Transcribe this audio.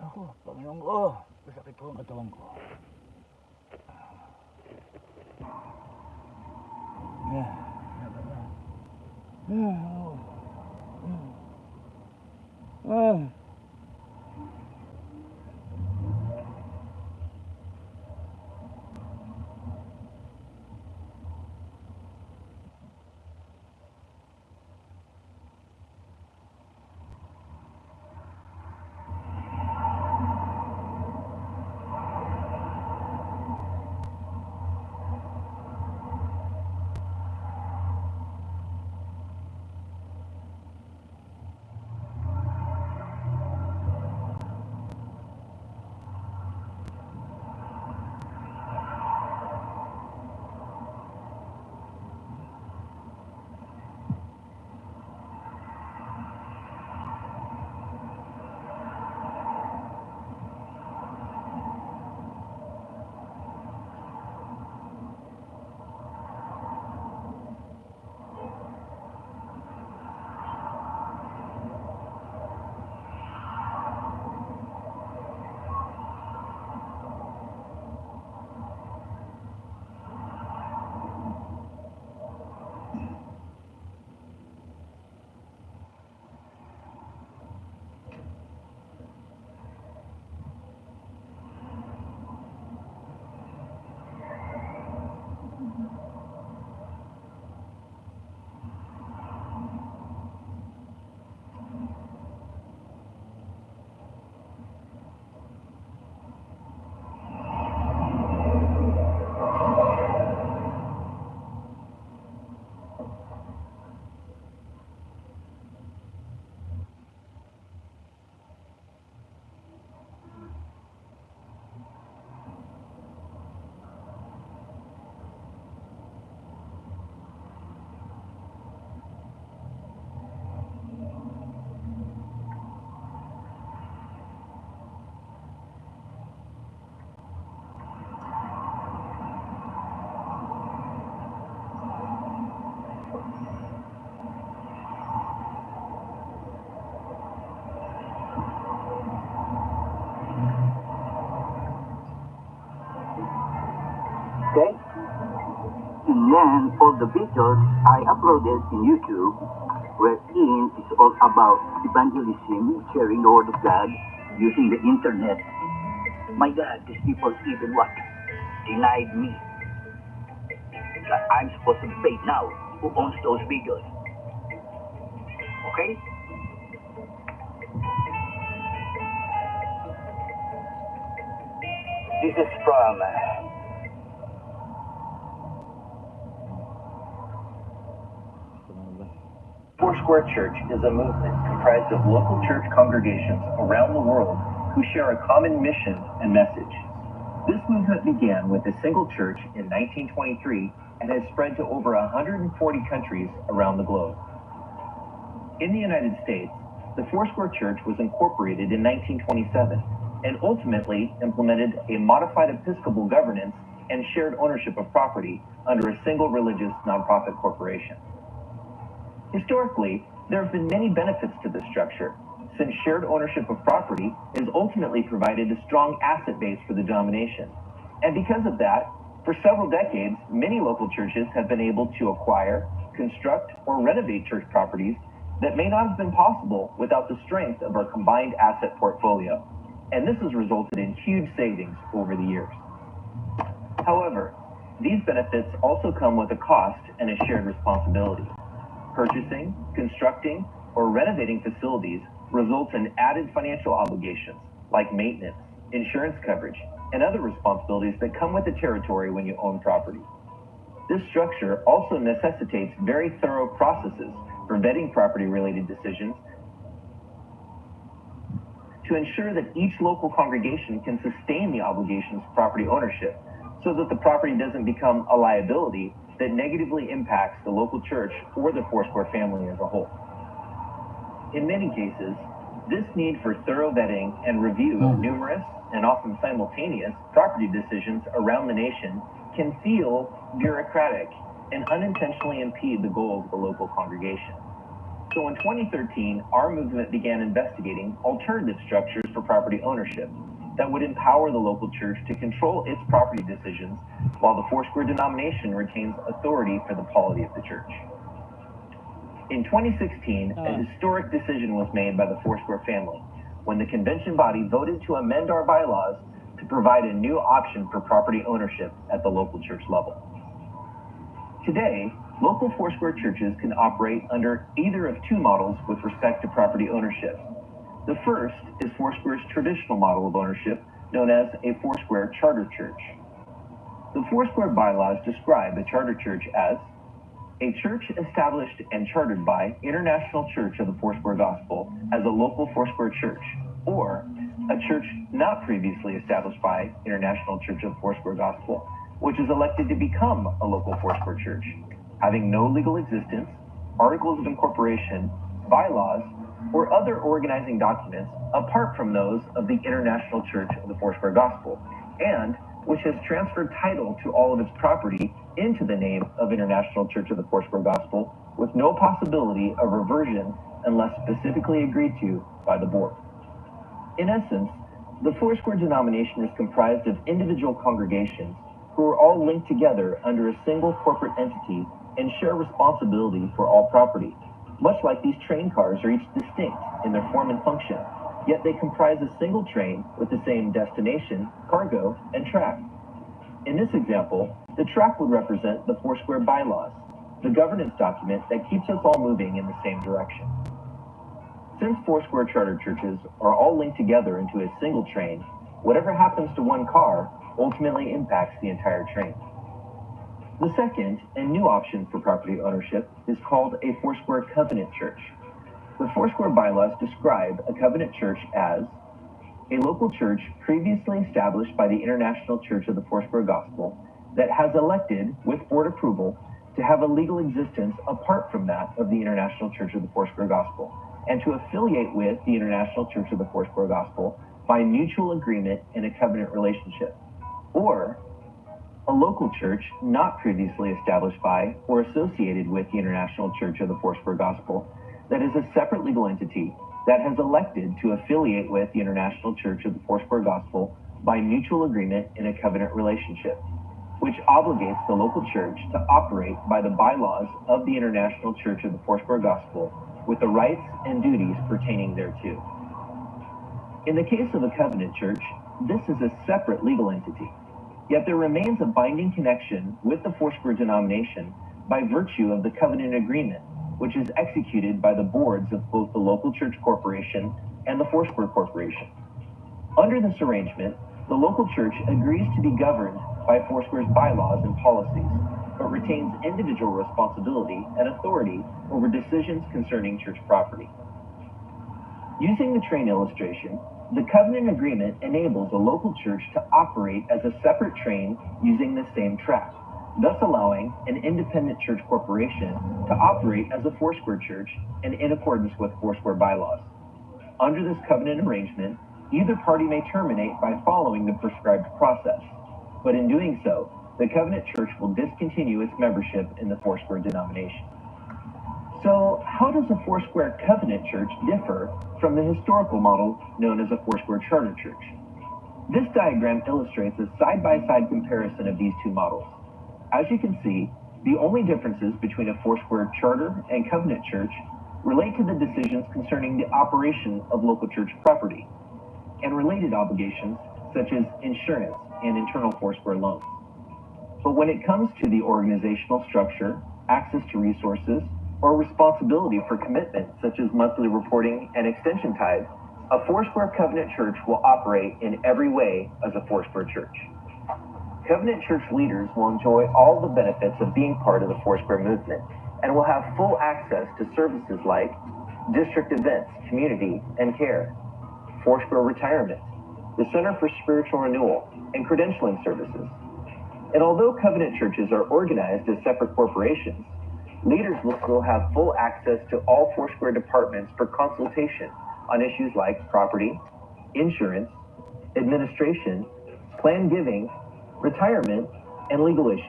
Ako, Panginoon ko, masakit po ang katawan ko. Okay? And then all the videos I uploaded in YouTube, wherein it's all about evangelism, sharing the word of God, using the internet. My God, these people even what? Denied me. That I'm supposed to be paid now. Who owns those videos? Okay? This is from Foursquare Church is a movement comprised of local church congregations around the world who share a common mission and message. This movement began with a single church in 1923 and has spread to over 140 countries around the globe. In the United States, the Foursquare Church was incorporated in 1927 and ultimately implemented a modified Episcopal governance and shared ownership of property under a single religious nonprofit corporation. Historically, there have been many benefits to this structure, since shared ownership of property has ultimately provided a strong asset base for the denomination. And because of that, for several decades, many local churches have been able to acquire, construct, or renovate church properties that may not have been possible without the strength of our combined asset portfolio. And this has resulted in huge savings over the years. However, these benefits also come with a cost and a shared responsibility. Purchasing, constructing, or renovating facilities results in added financial obligations like maintenance, insurance coverage, and other responsibilities that come with the territory when you own property. This structure also necessitates very thorough processes for vetting property-related decisions to ensure that each local congregation can sustain the obligations of property ownership so that the property doesn't become a liability that negatively impacts the local church or the Foursquare family as a whole. In many cases, this need for thorough vetting and review of numerous and often simultaneous property decisions around the nation can feel bureaucratic and unintentionally impede the goals of the local congregation. So in 2013, our movement began investigating alternative structures for property ownership that would empower the local church to control its property decisions while the Foursquare denomination retains authority for the polity of the church. In 2016, a historic decision was made by the Foursquare family when the convention body voted to amend our bylaws to provide a new option for property ownership at the local church level. Today, local Foursquare churches can operate under either of two models with respect to property ownership. The first is Foursquare's traditional model of ownership, known as a Foursquare charter church. The Foursquare bylaws describe a charter church as a church established and chartered by International Church of the Foursquare Gospel as a local Foursquare church, or a church not previously established by International Church of the Foursquare Gospel, which is elected to become a local Foursquare church, having no legal existence, articles of incorporation, bylaws, or other organizing documents apart from those of the International Church of the Foursquare Gospel, and which has transferred title to all of its property into the name of International Church of the Foursquare Gospel with no possibility of reversion unless specifically agreed to by the board. In essence, the Foursquare denomination is comprised of individual congregations who are all linked together under a single corporate entity and share responsibility for all property, much like these train cars are each distinct in their form and function, yet they comprise a single train with the same destination, cargo, and track. In this example, the track would represent the Foursquare bylaws, the governance document that keeps us all moving in the same direction. Since Foursquare charter churches are all linked together into a single train, whatever happens to one car ultimately impacts the entire train. The second and new option for property ownership is called a Foursquare covenant church. The Foursquare bylaws describe a covenant church as a local church previously established by the International Church of the Foursquare Gospel that has elected, with board approval, to have a legal existence apart from that of the International Church of the Foursquare Gospel, and to affiliate with the International Church of the Foursquare Gospel by mutual agreement in a covenant relationship. Or a local church not previously established by or associated with the International Church of the Foursquare Gospel that is a separate legal entity that has elected to affiliate with the International Church of the Foursquare Gospel by mutual agreement in a covenant relationship, which obligates the local church to operate by the bylaws of the International Church of the Foursquare Gospel with the rights and duties pertaining thereto. In the case of a covenant church, this is a separate legal entity, yet there remains a binding connection with the Foursquare denomination by virtue of the covenant agreement, which is executed by the boards of both the local church corporation and the Foursquare corporation. Under this arrangement, the local church agrees to be governed by Foursquare's bylaws and policies, but retains individual responsibility and authority over decisions concerning church property. Using the train illustration, the covenant agreement enables a local church to operate as a separate train using the same track, thus allowing an independent church corporation to operate as a Foursquare church and in accordance with Foursquare bylaws. Under this covenant arrangement, either party may terminate by following the prescribed process, but in doing so, the covenant church will discontinue its membership in the Foursquare denomination. So, how does a Foursquare covenant church differ from the historical model known as a Foursquare charter church? This diagram illustrates a side-by-side comparison of these two models. As you can see, the only differences between a Foursquare charter and covenant church relate to the decisions concerning the operation of local church property and related obligations such as insurance and internal Foursquare loans. But when it comes to the organizational structure, access to resources, or responsibility for commitments such as monthly reporting and extension tithes, a Foursquare covenant church will operate in every way as a Foursquare church. Covenant church leaders will enjoy all the benefits of being part of the Foursquare movement and will have full access to services like district events, community, and care, Foursquare retirement, the Center for Spiritual Renewal, and credentialing services. And although covenant churches are organized as separate corporations, leaders will still have full access to all Foursquare departments for consultation on issues like property, insurance, administration, plan giving, retirement, and legal issues.